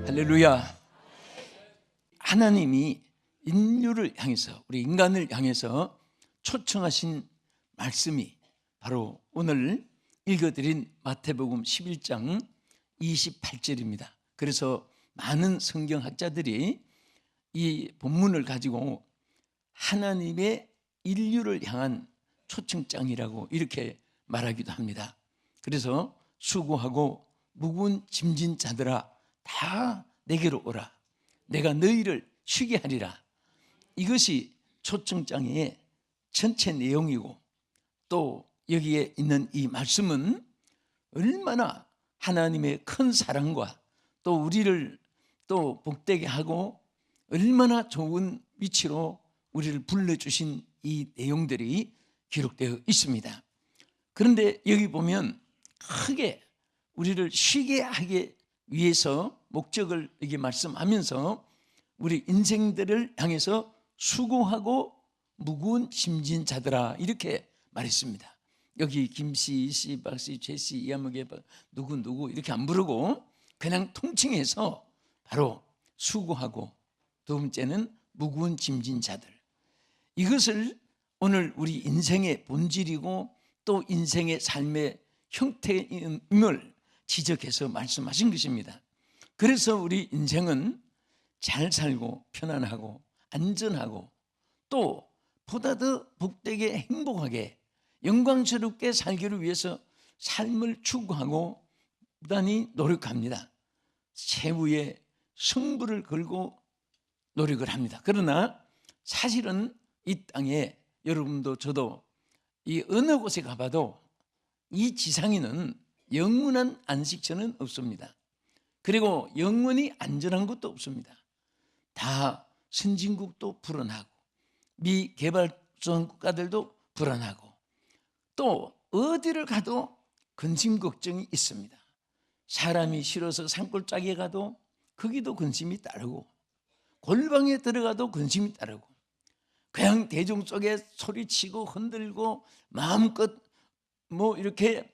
할렐루야. 하나님이 인류를 향해서, 우리 인간을 향해서 초청하신 말씀이 바로 오늘 읽어드린 마태복음 11장 28절입니다. 그래서 많은 성경학자들이 이 본문을 가지고 하나님의 인류를 향한 초청장이라고 이렇게 말하기도 합니다. 그래서 수고하고 무거운 짐진 자들아 다 내게로 오라. 내가 너희를 쉬게 하리라. 이것이 초청장의 전체 내용이고, 또 여기에 있는 이 말씀은 얼마나 하나님의 큰 사랑과 또 우리를 또 복되게 하고 얼마나 좋은 위치로 우리를 불러주신 이 내용들이 기록되어 있습니다. 그런데 여기 보면 크게 우리를 쉬게 하기 위해서 목적을 이게 말씀하면서 우리 인생들을 향해서 수고하고 무거운 짐진 자들아 이렇게 말했습니다. 여기 김씨, 이씨, 박씨, 최씨, 이하목에 누구 이렇게 안 부르고 그냥 통칭해서 바로 수고하고, 두 번째는 무거운 짐진 자들, 이것을 오늘 우리 인생의 본질이고 또 인생의 삶의 형태임을 지적해서 말씀하신 것입니다. 그래서 우리 인생은 잘 살고 편안하고 안전하고 또 보다 더 복되게 행복하게 영광스럽게 살기를 위해서 삶을 추구하고 부단히 노력합니다. 최후의 승부를 걸고 노력을 합니다. 그러나 사실은 이 땅에 여러분도 저도 이 어느 곳에 가봐도 이 지상에는 영원한 안식처는 없습니다. 그리고 영원히 안전한 것도 없습니다. 다 선진국도 불안하고 미개발도상 국가들도 불안하고 또 어디를 가도 근심 걱정이 있습니다. 사람이 싫어서 산골짜기에 가도 거기도 근심이 따르고, 골방에 들어가도 근심이 따르고, 그냥 대중 속에 소리치고 흔들고 마음껏 이렇게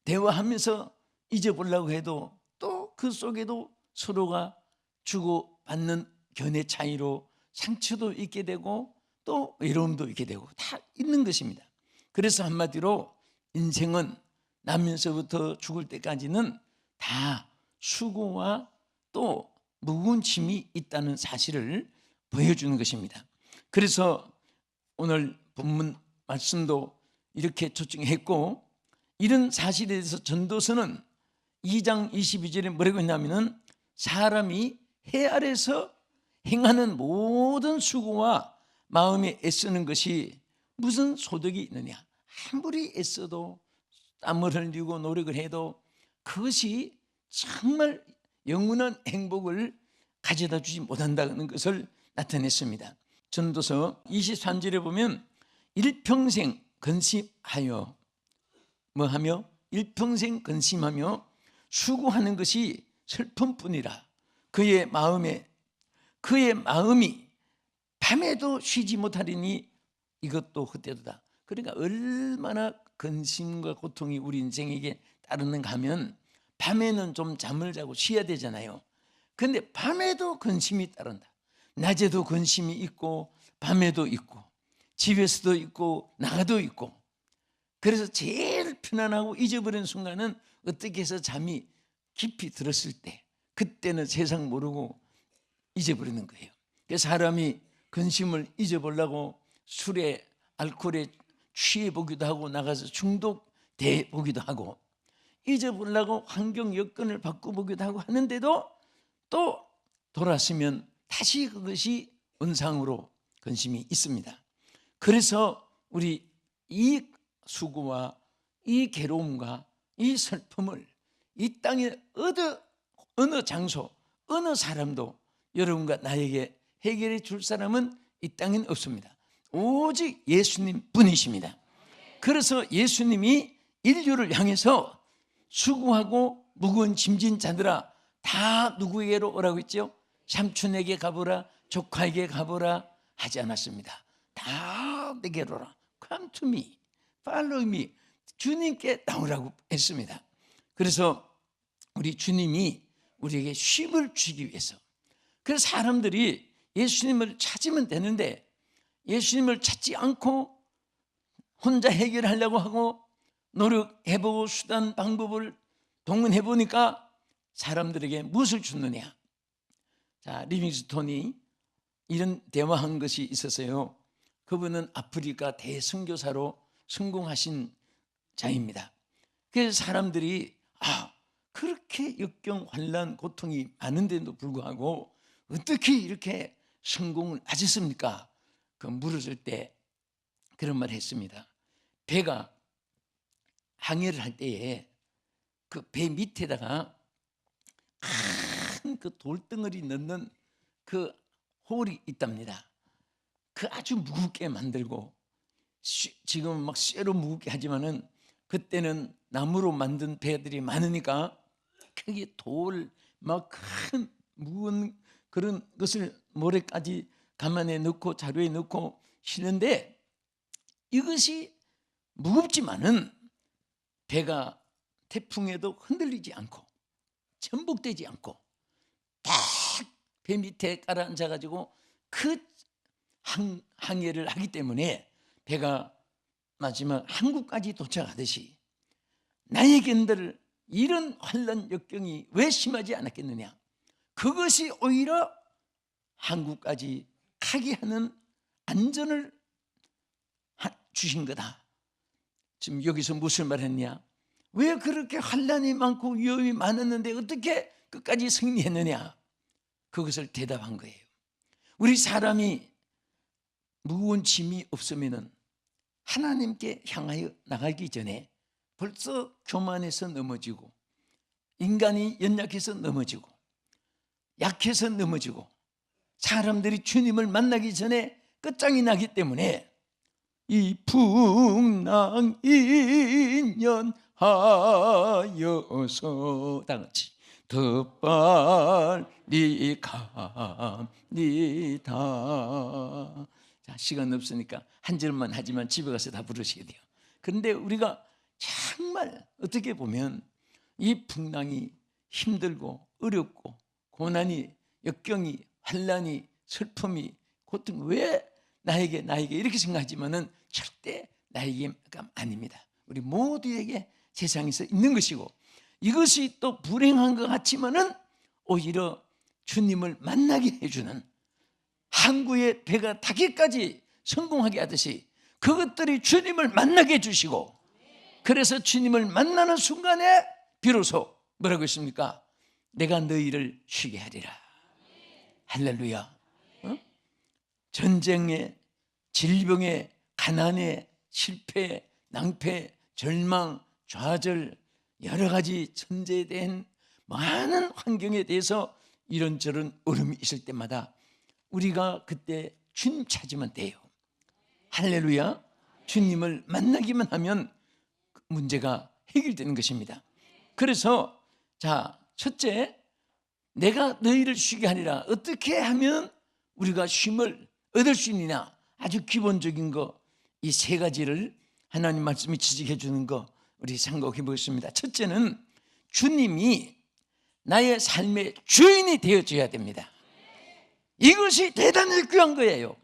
대화하면서 잊어보려고 해도 또 그 속에도 서로가 주고받는 견해 차이로 상처도 있게 되고 또 외로움도 있게 되고 다 있는 것입니다. 그래서 한마디로 인생은 나면서부터 죽을 때까지는 다 수고와 또 무거운 짐이 있다는 사실을 보여주는 것입니다. 그래서 오늘 본문 말씀도 이렇게 초청했고, 이런 사실에 대해서 전도서는 2장 22절에 뭐라고 했냐면은 사람이 해 아래서 행하는 모든 수고와 마음에 애쓰는 것이 무슨 소득이 있느냐. 아무리 애써도 땀을 흘리고 노력을 해도 그것이 정말 영원한 행복을 가져다 주지 못한다는 것을 나타냈습니다. 전도서 23절에 보면 일평생 근심하여 뭐하며 일평생 근심하며 수고하는 것이 슬픔뿐이라. 그의 마음이 밤에도 쉬지 못하리니 이것도 헛되도다. 그러니까 얼마나 근심과 고통이 우리 인생에게 따르는가 하면 밤에는 좀 잠을 자고 쉬어야 되잖아요. 그런데 밤에도 근심이 따른다. 낮에도 근심이 있고 밤에도 있고 집에서도 있고 나가도 있고. 그래서 제일 편안하고 잊어버리는 순간은 어떻게 해서 잠이 깊이 들었을 때, 그때는 세상 모르고 잊어버리는 거예요. 그래서 사람이 근심을 잊어보려고 술에 알코올에 취해 보기도 하고 나가서 중독돼 보기도 하고 잊어보려고 환경 여건을 바꿔보기도 하고 하는데도 또 돌아서면 다시 그것이 원상으로 근심이 있습니다. 그래서 우리 이 수고와 이 괴로움과 이 슬픔을 이 땅의 어느 장소, 어느 사람도 여러분과 나에게 해결해 줄 사람은 이 땅엔 없습니다. 오직 예수님 뿐이십니다. 그래서 예수님이 인류를 향해서 수고하고 무거운 짐진 자들아 다 누구에게로 오라고 했죠? 삼촌에게 가보라, 조카에게 가보라 하지 않았습니다. 다 내게로 오라. Come to me, follow me. 주님께 나오라고 했습니다. 그래서 우리 주님이 우리에게 쉼을 주기 위해서. 그래서 사람들이 예수님을 찾으면 되는데 예수님을 찾지 않고 혼자 해결하려고 하고 노력해보고 수단 방법을 동원해보니까 사람들에게 무엇을 주느냐. 자, 리빙스톤이 이런 대화한 것이 있었어요. 그분은 아프리카 대선교사로 성공하신 자입니다. 그래서 사람들이 그렇게 역경, 환난, 고통이 많은데도 불구하고 어떻게 이렇게 성공을 하셨습니까? 그 물었을 때 그런 말을 했습니다. 배가 항해를 할 때에 그 배 밑에다가 큰 그 돌덩어리 넣는 그 홀이 있답니다. 그 아주 무겁게 만들고 지금 막 쇠로 무겁게 하지만은 그때는 나무로 만든 배들이 많으니까 크게 돌 막 큰 무거운 그런 것을 모래까지 가만에 넣고 자루에 넣고 쉬는데 이것이 무겁지만은 배가 태풍에도 흔들리지 않고 전복되지 않고 딱 배 밑에 깔아앉아 가지고 그 항해를 하기 때문에 배가 마지막 한국까지 도착하듯이 나에겐들 이런 환난 역경이 왜 심하지 않았겠느냐. 그것이 오히려 한국까지 가게 하는 안전을 주신 거다. 지금 여기서 무슨 말했냐. 왜 그렇게 환난이 많고 위험이 많았는데 어떻게 끝까지 승리했느냐. 그것을 대답한 거예요. 우리 사람이 무거운 짐이 없으면은 하나님께 향하여 나가기 전에 벌써 교만해서 넘어지고 인간이 연약해서 넘어지고 약해서 넘어지고 사람들이 주님을 만나기 전에 끝장이 나기 때문에 이 풍랑인연하여서 다 같이 더 빨리 갑니다. 자, 시간 없으니까 한 절만 하지만 집에 가서 다 부르셔야 돼요. 그런데 우리가 정말 어떻게 보면 이 풍랑이 힘들고 어렵고 고난이 역경이 환난이 슬픔이 고통 왜 나에게 이렇게 생각하지만은 절대 나에게가 아닙니다. 우리 모두에게 세상에서 있는 것이고 이것이 또 불행한 것 같지만은 오히려 주님을 만나게 해주는 항구의 배가 닿기까지 성공하게 하듯이 그것들이 주님을 만나게 해주시고 그래서 주님을 만나는 순간에 비로소 뭐라고 했습니까? 내가 너희를 쉬게 하리라. 할렐루야. 전쟁에 질병에 가난에 실패 낭패 절망 좌절 여러 가지 천재된 많은 환경에 대해서 이런저런 어려움이 있을 때마다 우리가 그때 주님 찾으면 돼요. 할렐루야. 주님을 만나기만 하면 문제가 해결되는 것입니다. 그래서 자, 첫째, 내가 너희를 쉬게 하리라. 어떻게 하면 우리가 쉼을 얻을 수 있느냐. 아주 기본적인 거 이 세 가지를 하나님 말씀이 지적해 주는 거 우리 생각해 보겠습니다. 첫째는 주님이 나의 삶의 주인이 되어줘야 됩니다. 이것이 대단히 귀한 거예요.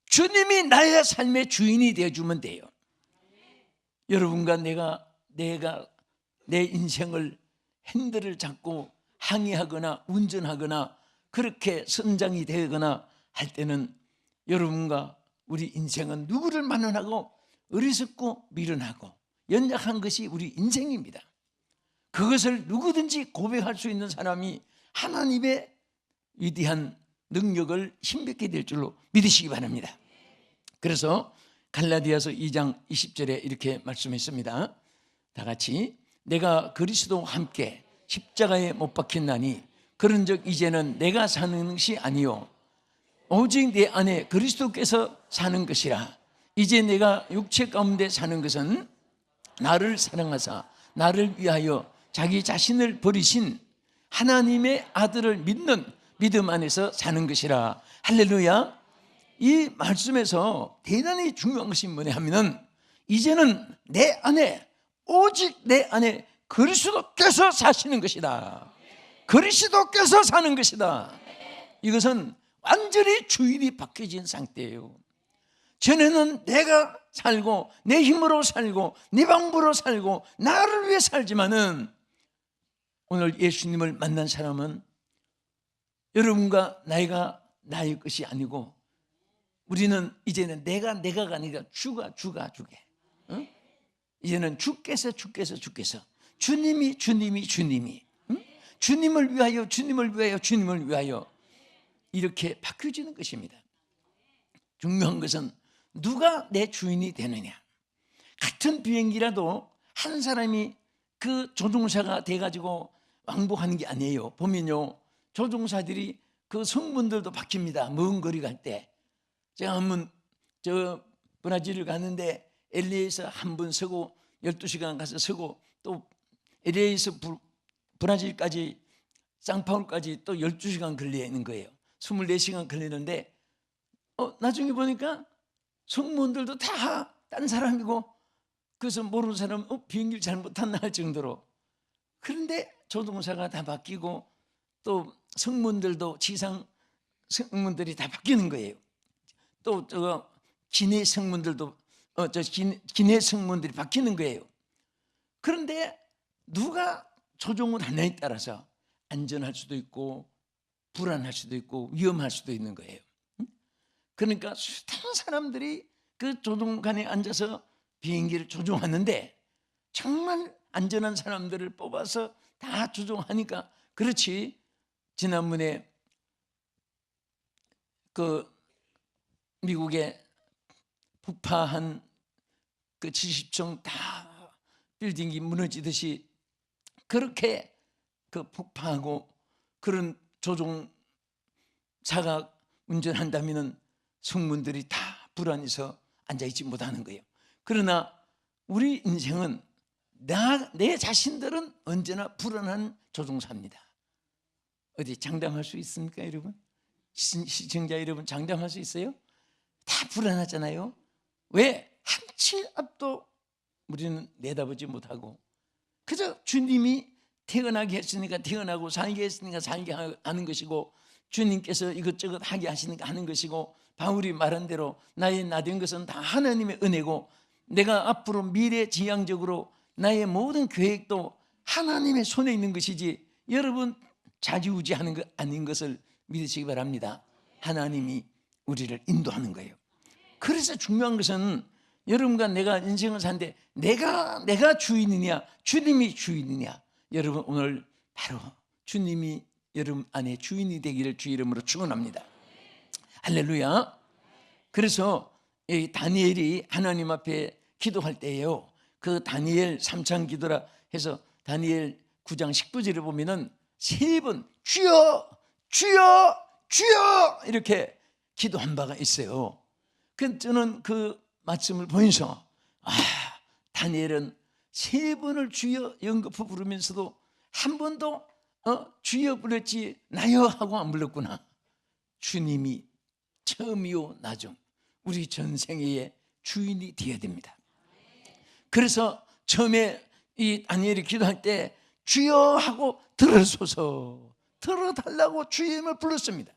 주님이 나의 삶의 주인이 되어주면 돼요. 여러분과 내가 내 인생을 핸들을 잡고 항해하거나 운전하거나 그렇게 선장이 되거나 할 때는 여러분과 우리 인생은 누구를 만원하고 어리석고 미련하고 연약한 것이 우리 인생입니다. 그것을 누구든지 고백할 수 있는 사람이 하나님의 위대한 능력을 힘받게 될 줄로 믿으시기 바랍니다. 그래서 갈라디아서 2장 20절에 이렇게 말씀했습니다. 다 같이 내가 그리스도와 함께 십자가에 못 박혔나니 그런즉 이제는 내가 사는 것이 아니요 오직 내 안에 그리스도께서 사는 것이라. 이제 내가 육체 가운데 사는 것은 나를 사랑하사 나를 위하여 자기 자신을 버리신 하나님의 아들을 믿는 믿음 안에서 사는 것이라. 할렐루야. 이 말씀에서 대단히 중요한 것이 뭐냐 하면은 이제는 내 안에 오직 내 안에 그리스도께서 사시는 것이다. 그리스도께서 사는 것이다. 이것은 완전히 주인이 바뀌어진 상태예요. 전에는 내가 살고 내 힘으로 살고 내 방법으로 살고 나를 위해 살지만은 오늘 예수님을 만난 사람은 여러분과 나이가 나의 것이 아니고 우리는 이제는 내가가 아니라 주게. 응? 이제는 주께서 주님이 응? 주님을 위하여 이렇게 바뀌어지는 것입니다. 중요한 것은 누가 내 주인이 되느냐. 같은 비행기라도 한 사람이 그 조종사가 돼가지고 왕복하는 게 아니에요. 보면요, 조종사들이 그 성분들도 바뀝니다. 먼 거리 갈 때. 제가 한번 브라질을 갔는데 LA에서 한 번 서고 12시간 가서 서고 또 LA에서 브라질까지 상파울까지 또 12시간 걸리는 거예요. 24시간 걸리는데 나중에 보니까 성문들도 다 딴 사람이고, 그래서 모르는 사람은 비행기를 잘못 탔나 할 정도로. 그런데 조종사가 다 바뀌고 또 성문들도 지상 성문들이 다 바뀌는 거예요. 또 기내 성문들도 기내 성문들이 바뀌는 거예요. 그런데 누가 조종을 하냐에 따라서 안전할 수도 있고 불안할 수도 있고 위험할 수도 있는 거예요. 그러니까 수많은 사람들이 그 조종관에 앉아서 비행기를 조종하는데 정말 안전한 사람들을 뽑아서 다 조종하니까 그렇지. 지난번에 그 미국에 폭파한 그 70층 다 빌딩이 무너지듯이 그렇게 그 폭파하고 그런 조종사가 운전한다면은 성문들이 다 불안해서 앉아있지 못하는 거예요. 그러나 우리 인생은 내 자신들은 언제나 불안한 조종사입니다. 어디 장담할 수 있습니까, 여러분? 시청자 여러분, 장담할 수 있어요? 다 불안하잖아요. 왜? 한 치 앞도 우리는 내다보지 못하고 그저 주님이 태어나게 했으니까 태어나고 살게 했으니까 살게 하는 것이고 주님께서 이것저것 하게 하시니까 하는 것이고 바울이 말한 대로 나의 나된 것은 다 하나님의 은혜고 내가 앞으로 미래지향적으로 나의 모든 계획도 하나님의 손에 있는 것이지 여러분 좌지우지하는 것 아닌 것을 믿으시기 바랍니다. 하나님이 우리를 인도하는 거예요. 그래서 중요한 것은 여러분과 내가 인생을 사는데 내가 주인이냐 주님이 주인이냐. 여러분 오늘 바로 주님이 여러분 안에 주인이 되기를 주 이름으로 축원합니다. 할렐루야. 그래서 이 다니엘이 하나님 앞에 기도할 때예요. 그 다니엘 3창 기도라 해서 다니엘 9장 19절을 보면은 3번 주여 주여 주여 이렇게 기도한 바가 있어요. 그 저는 그 말씀을 보면서 다니엘은 3번을 주여 연거푸 부르면서도 한 번도 주여 불렀지 나여 하고 안 불렀구나. 주님이 처음이요 나중 우리 전생의 주인이 되어야 됩니다. 그래서 처음에 이 다니엘이 기도할 때 주여 하고 들어소서 들어달라고 주님을 불렀습니다.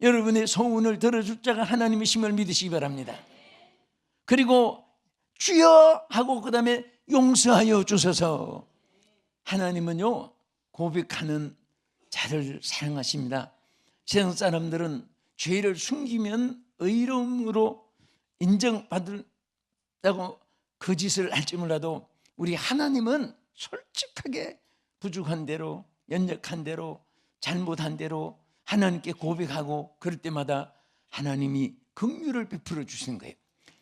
여러분의 소원을 들어줄 자가 하나님이심을 믿으시기 바랍니다. 그리고 주여 하고 그 다음에 용서하여 주소서. 하나님은요 고백하는 자를 사랑하십니다. 세상 사람들은 죄를 숨기면 의로움으로 인정받으려고 거짓을 할지 몰라도 우리 하나님은 솔직하게 부족한 대로 연약한 대로 잘못한 대로 하나님께 고백하고 그럴 때마다 하나님이 긍휼을 베풀어 주시는 거예요.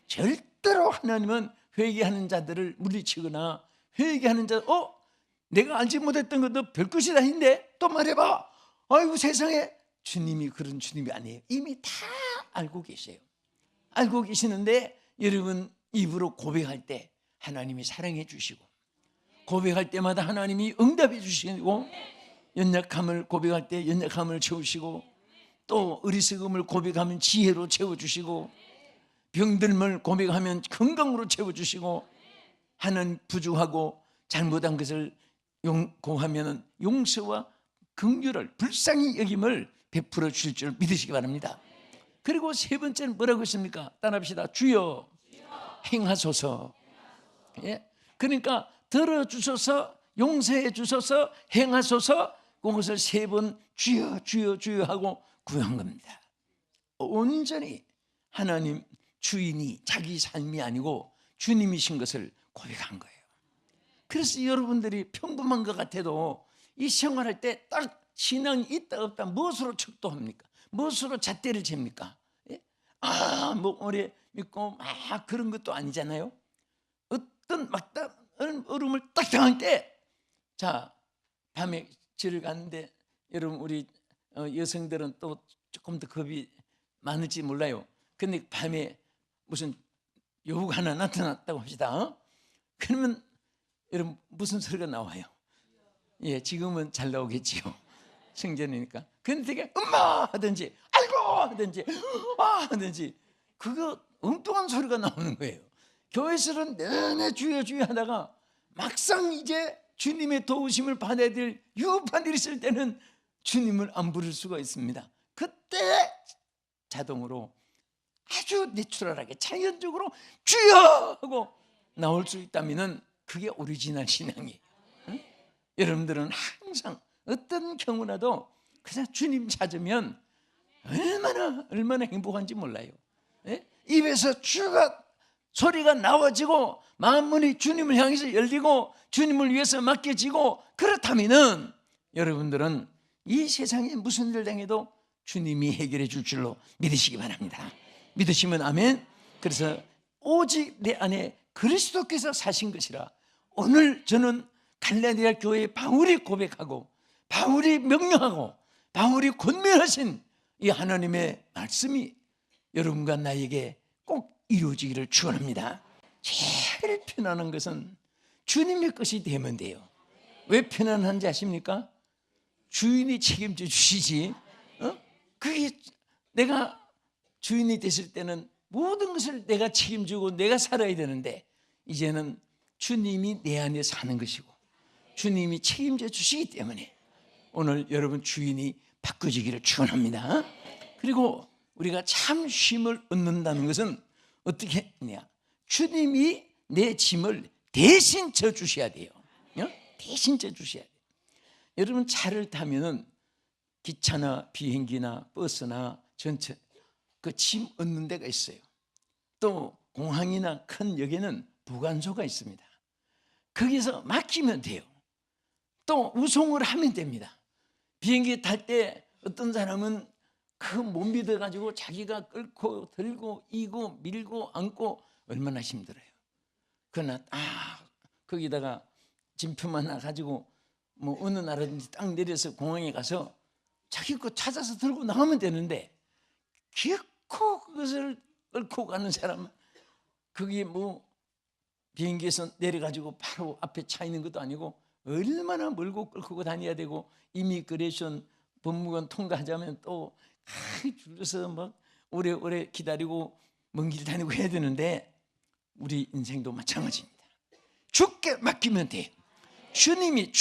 절대로 하나님은 회개하는 자들을 물리치거나 회개하는 자 내가 알지 못했던 것도 별것이 아닌데 또 말해봐. 아이고 세상에. 주님이 그런 주님이 아니에요. 이미 다 알고 계세요. 알고 계시는데 여러분 입으로 고백할 때 하나님이 사랑해 주시고 고백할 때마다 하나님이 응답해 주시고 연약함을 고백할 때 연약함을 채우시고 또 어리석음을 고백하면 지혜로 채워주시고 병들음을 고백하면 건강으로 채워주시고 하는 부족하고 잘못한 것을 고하면 용서와 긍휼을 불쌍히 여김을 베풀어 주실 줄 믿으시기 바랍니다. 그리고 세 번째는 뭐라고 했습니까? 따라합시다. 주여 행하소서. 예? 그러니까 들어주소서, 용서해 주소서, 행하소서, 그것을 세 번 주여 주여 주여 하고 구한 겁니다. 온전히 하나님 주인이 자기 삶이 아니고 주님이신 것을 고백한 거예요. 그래서 여러분들이 평범한 것 같아도 이 생활할 때 딱 신앙이 있다 없다 무엇으로 척도합니까? 무엇으로 잣대를 잽니까? 예? 뭐 오래 믿고 막 그런 것도 아니잖아요. 어떤 막다른 얼음을 딱 당할 때, 자, 밤에 절을 가는데 여러분 우리 여성들은 또 조금 더 겁이 많을지 몰라요. 근데 밤에 무슨 여우가 하나 나타났다고 합시다. 그러면 여러분 무슨 소리가 나와요? 예, 지금은 잘 나오겠지요. 성전이니까. 근데 되게 엄마 하든지 아이고 하든지 하든지 그거 엉뚱한 소리가 나오는 거예요. 교회에서는 내내 주여 주여 하다가 막상 이제 주님의 도우심을 받아야 될 위급한 일이 있을 때는 주님을 안 부를 수가 있습니다. 그때 자동으로 아주 내추럴하게 자연적으로 주여 하고 나올 수 있다면 그게 오리지널 신앙이에요. 응? 여러분들은 항상 어떤 경우라도 그냥 주님 찾으면 얼마나 행복한지 몰라요. 예? 입에서 주가 소리가 나와지고 마음문이 주님을 향해서 열리고 주님을 위해서 맡겨지고 그렇다면 여러분들은 이 세상에 무슨 일 당해도 주님이 해결해 줄 줄로 믿으시기 바랍니다. 믿으시면 아멘. 그래서 오직 내 안에 그리스도께서 사신 것이라 오늘 저는 갈라디아 교회의 바울이 고백하고 바울이 명령하고 바울이 권면하신 이 하나님의 말씀이 여러분과 나에게 꼭 이루어지기를 축원합니다. 제일 편안한 것은 주님의 것이 되면 돼요. 왜 편안한지 아십니까? 주인이 책임져 주시지. 그게 내가 주인이 됐을 때는 모든 것을 내가 책임지고 내가 살아야 되는데 이제는 주님이 내 안에 사는 것이고 주님이 책임져 주시기 때문에 오늘 여러분 주인이 바꿔지기를 축원합니다. 그리고 우리가 참 쉼을 얻는다는 것은 어떻게 했냐? 주님이 내 짐을 대신 져주셔야 돼요. 대신 져주셔야 돼요. 여러분 차를 타면은 기차나 비행기나 버스나 전철 그 짐 얻는 데가 있어요. 또 공항이나 큰 역에는 보관소가 있습니다. 거기서 맡기면 돼요. 또 우송을 하면 됩니다. 비행기 탈 때 어떤 사람은 그 못 믿어가지고 자기가 끌고 들고 이고 밀고 안고 얼마나 힘들어요. 그러나 거기다가 짐품 하나 가지고 뭐 어느 나라든지 딱 내려서 공항에 가서 자기 거 찾아서 들고 나가면 되는데 결코 그것을 끌고 가는 사람 거기 뭐 비행기에서 내려가지고 바로 앞에 차 있는 것도 아니고 얼마나 멀고 끌고 다녀야 되고 이미그레이션 법무관 통과하자면 또 줄여서 막 오래오래 기다리고 먼 길 다니고 해야 되는데 우리 인생도 마찬가지입니다. 주께 맡기면 돼요. 주님이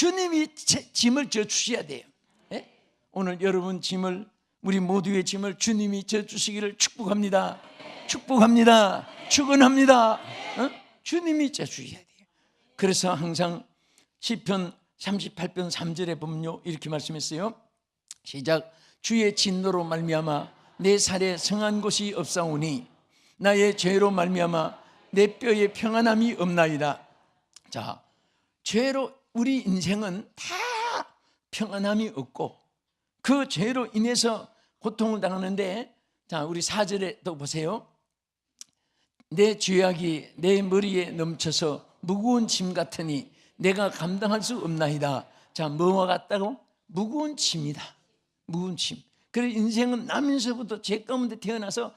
짐을 져주셔야 돼요. 예? 오늘 여러분 짐을 우리 모두의 짐을 주님이 져주시기를 축복합니다. 축복합니다. 축원합니다. 주님이 져주셔야 돼요. 그래서 항상 시편 38편 3절에 보면요 이렇게 말씀했어요. 시작. 주의 진노로 말미암아 내 살에 성한 곳이 없사오니 나의 죄로 말미암아 내 뼈에 평안함이 없나이다. 자, 죄로 우리 인생은 다 평안함이 없고 그 죄로 인해서 고통을 당하는데 자, 우리 4절에 또 보세요. 내 죄악이 내 머리에 넘쳐서 무거운 짐 같으니 내가 감당할 수 없나이다. 자, 뭐와 같다고? 무거운 짐이다. 무거운 짐. 그래서 인생은 나면서부터 죄 가운데 태어나서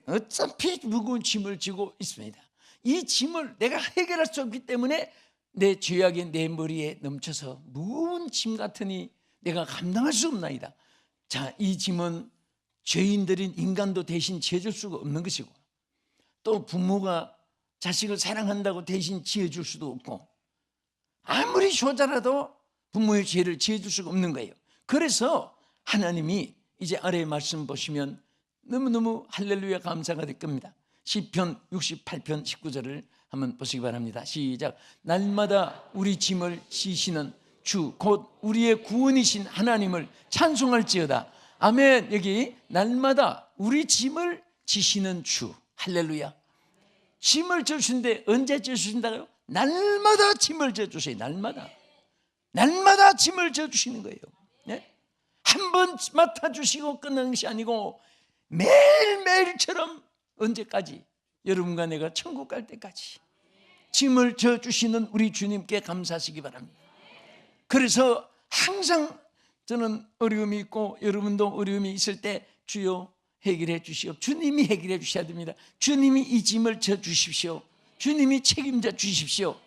어차피 무거운 짐을 지고 있습니다. 이 짐을 내가 해결할 수 없기 때문에 내 죄악이 내 머리에 넘쳐서 무거운 짐 같으니 내가 감당할 수 없나이다. 자, 이 짐은 죄인들인 인간도 대신 지어줄 수가 없는 것이고 또 부모가 자식을 사랑한다고 대신 지어줄 수도 없고 아무리 효자라도 부모의 죄를 지어줄 수가 없는 거예요. 그래서 하나님이 이제 아래의 말씀 보시면 너무너무 할렐루야 감사가 될 겁니다. 시편 68편 19절을 한번 보시기 바랍니다. 시작. 날마다 우리 짐을 지시는 주 곧 우리의 구원이신 하나님을 찬송할지어다. 아멘. 여기 날마다 우리 짐을 지시는 주. 할렐루야. 짐을 져주신데 언제 져주신다고요? 날마다 짐을 져주세요. 날마다 짐을 져주시는 거예요. 네? 한 번 맡아주시고 끝나는 것이 아니고 매일매일처럼 언제까지? 여러분과 내가 천국 갈 때까지 짐을 져주시는 우리 주님께 감사하시기 바랍니다. 그래서 항상 저는 어려움이 있고 여러분도 어려움이 있을 때 주여 해결해 주시오. 주님이 해결해 주셔야 됩니다. 주님이 이 짐을 져주십시오. 주님이 책임져 주십시오.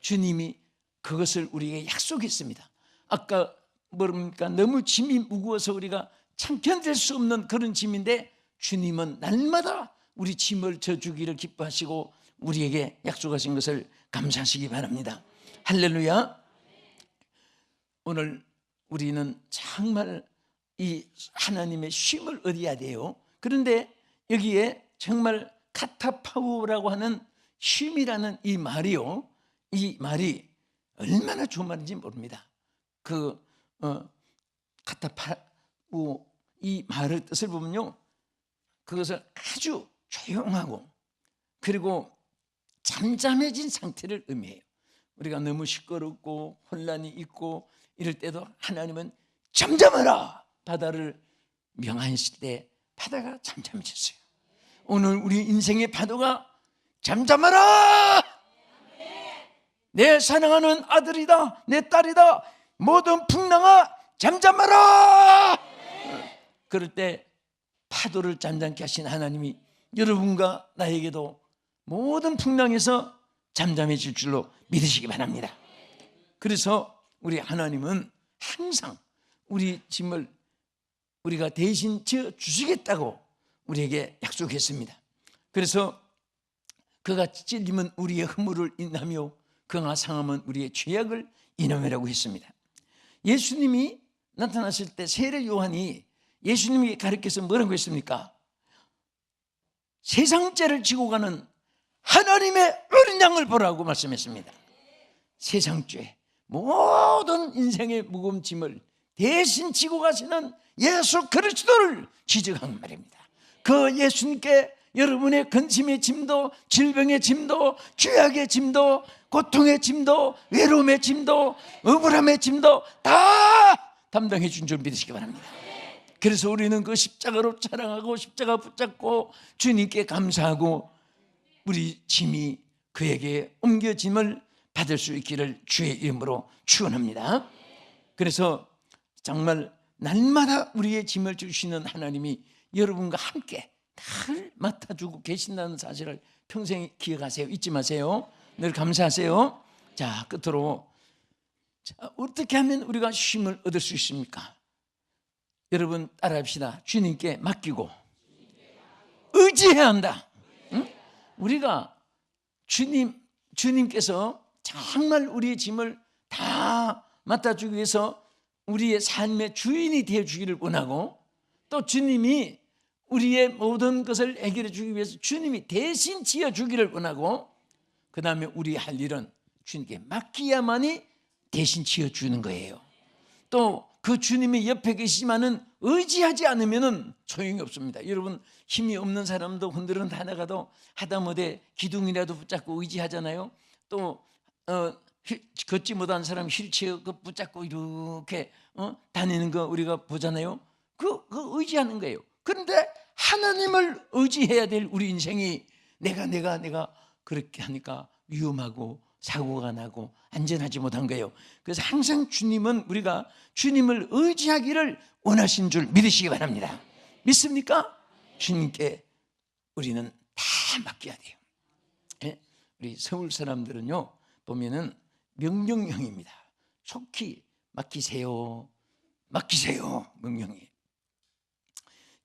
주님이 그것을 우리에게 약속했습니다. 아까 뭐랍니까? 너무 짐이 무거워서 우리가 참견될 수 없는 그런 짐인데 주님은 날마다 우리 짐을 져주기를 기뻐하시고 우리에게 약속하신 것을 감사하시기 바랍니다. 할렐루야. 오늘 우리는 정말 이 하나님의 쉼을 얻어야 돼요. 그런데 여기에 정말 카타파우라고 하는 쉼이라는 이 말이요, 이 말이 얼마나 좋은 말인지 모릅니다. 카타파우 이 말의 뜻을 보면요, 그것을 아주 조용하고 그리고 잠잠해진 상태를 의미해요. 우리가 너무 시끄럽고 혼란이 있고 이럴 때도 하나님은 잠잠하라 바다를 명하실 때 바다가 잠잠해졌어요. 오늘 우리 인생의 파도가 잠잠하라, 내 사랑하는 아들이다, 내 딸이다, 모든 풍랑아 잠잠하라. 그럴 때 파도를 잠잠케 하신 하나님이 여러분과 나에게도 모든 풍랑에서 잠잠해질 줄로 믿으시기 바랍니다. 그래서 우리 하나님은 항상 우리 짐을 우리가 대신 져 주시겠다고 우리에게 약속했습니다. 그래서 그가 찔림은 우리의 허물을 인하며 그가 상함은 우리의 죄악을 인함이라고 했습니다. 예수님이 나타나실 때 세례 요한이 예수님이 가르쳐서 뭐라고 했습니까? 세상 죄를 지고 가는 하나님의 어린 양을 보라고 말씀했습니다. 세상 죄, 모든 인생의 무거운 짐을 대신 지고 가시는 예수 그리스도를 지적한 말입니다. 그 예수님께 여러분의 근심의 짐도, 질병의 짐도, 죄악의 짐도, 고통의 짐도, 외로움의 짐도, 억울함의 짐도 다 담당해 준 줄 믿으시기 바랍니다. 그래서 우리는 그 십자가로 자랑하고 십자가 붙잡고 주님께 감사하고 우리 짐이 그에게 옮겨짐을 받을 수 있기를 주의 이름으로 축원합니다. 그래서 정말 날마다 우리의 짐을 주시는 하나님이 여러분과 함께 늘 맡아주고 계신다는 사실을 평생 기억하세요. 잊지 마세요. 늘 감사하세요. 자, 끝으로 어떻게 하면 우리가 쉼을 얻을 수 있습니까? 여러분 따라합시다. 주님께 맡기고 의지해야 한다. 응? 우리가 주님께서 정말 우리의 짐을 다 맡아주기 위해서 우리의 삶의 주인이 되어주기를 원하고, 또 주님이 우리의 모든 것을 해결해 주기 위해서 주님이 대신 지어주기를 원하고, 그 다음에 우리 할 일은 주님께 맡기야만이 대신 지어주는 거예요. 또 그 주님이 옆에 계시지만은 의지하지 않으면 소용이 없습니다. 여러분, 힘이 없는 사람도 흔들흔 다나가도 하다못해 기둥이라도 붙잡고 의지하잖아요. 또 걷지 못한 사람 휠체어 붙잡고 이렇게 다니는 거 우리가 보잖아요. 그 의지하는 거예요. 그런데 하나님을 의지해야 될 우리 인생이 내가 그렇게 하니까 위험하고 사고가 나고 안전하지 못한 거예요. 그래서 항상 주님은 우리가 주님을 의지하기를 원하신 줄 믿으시기 바랍니다. 믿습니까? 주님께 우리는 다 맡겨야 돼요. 예? 우리 서울 사람들은요 보면은 명령형입니다. 속히 맡기세요, 명령이.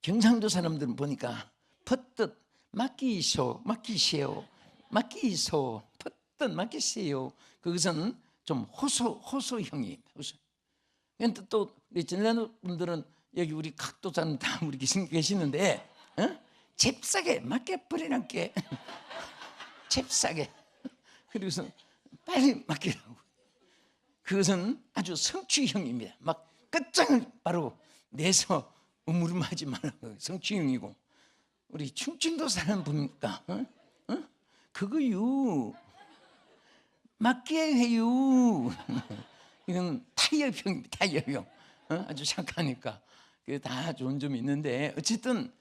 경상도 사람들은 보니까 퍼뜩 맡기세요, 퍼뜩 맡기세요. 그것은 좀 호소형이 호소. 그런데 또 우리 전라도 분들은 여기 우리 각도자는 다 우리 계시는데 잽싸게 맡겨버리란게 잽싸게 그리고서 빨리 맡기라고. 그것은 아주 성취형입니다. 막 끝장을 바로 내서 우물음하지 말라고. 성취형이고 우리 충청도 사람 보니까 그거요 맡겨야 해요. 이건 타협형입니다. 타협형. 아주 착하니까 그게 다 좋은 점이 있는데 어쨌든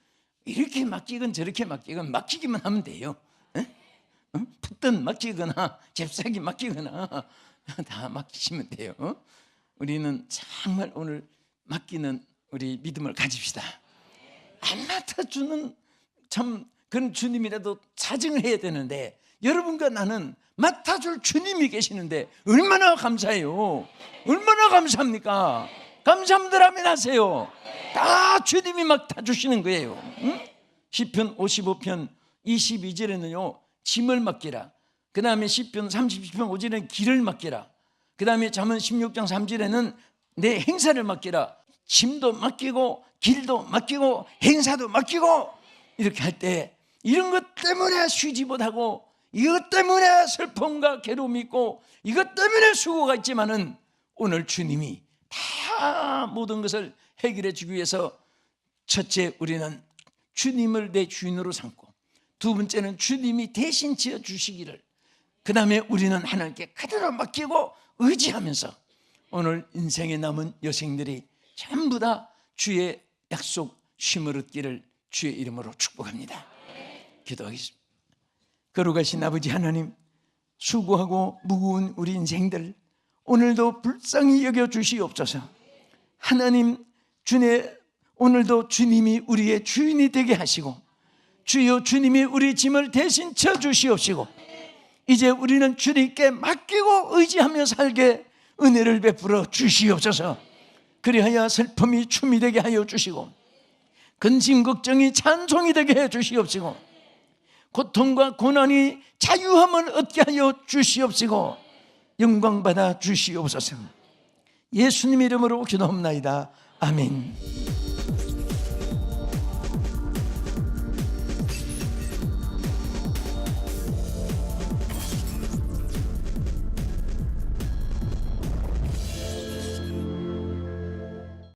이렇게 맡기건 저렇게 맡기건 맡기기만 하면 돼요. 풋든 맡기거나 잽싸게 맡기거나 다 맡기시면 돼요. 우리는 정말 오늘 맡기는 우리 믿음을 가집시다. 안 맡아주는 참 그런 주님이라도 사정을 해야 되는데 여러분과 나는 맡아줄 주님이 계시는데 얼마나 감사해요. 얼마나 감사합니까? 감사함들 하면 하세요. 다 주님이 맡아주시는 거예요. 시편 55편 22절에는요 짐을 맡기라. 그 다음에 시편 37편 5절에는 길을 맡기라. 그 다음에 잠언 16장 3절에는 내 행사를 맡기라. 짐도 맡기고 길도 맡기고 행사도 맡기고 이렇게 할 때 이런 것 때문에 쉬지 못하고 이것 때문에 슬픔과 괴로움이 있고 이것 때문에 수고가 있지만은 오늘 주님이 다 모든 것을 해결해 주기 위해서 첫째 우리는 주님을 내 주인으로 삼고 두 번째는 주님이 대신 지어 주시기를 그 다음에 우리는 하나님께 그대로 맡기고 의지하면서 오늘 인생에 남은 여생들이 전부 다 주의 약속 쉼을 얻기를 주의 이름으로 축복합니다. 기도하겠습니다. 거룩하신 아버지 하나님, 수고하고 무거운 우리 인생들 오늘도 불쌍히 여겨 주시옵소서. 하나님 주님, 오늘도 주님이 우리의 주인이 되게 하시고 주여 주님이 우리 짐을 대신 져 주시옵시고 이제 우리는 주님께 맡기고 의지하며 살게 은혜를 베풀어 주시옵소서. 그리하여 슬픔이 춤이 되게 하여 주시고 근심 걱정이 찬송이 되게 해 주시옵시고 고통과 고난이 자유함을 얻게 하여 주시옵시고 영광 받아 주시옵소서. 예수님 이름으로 기도합나이다. 아멘.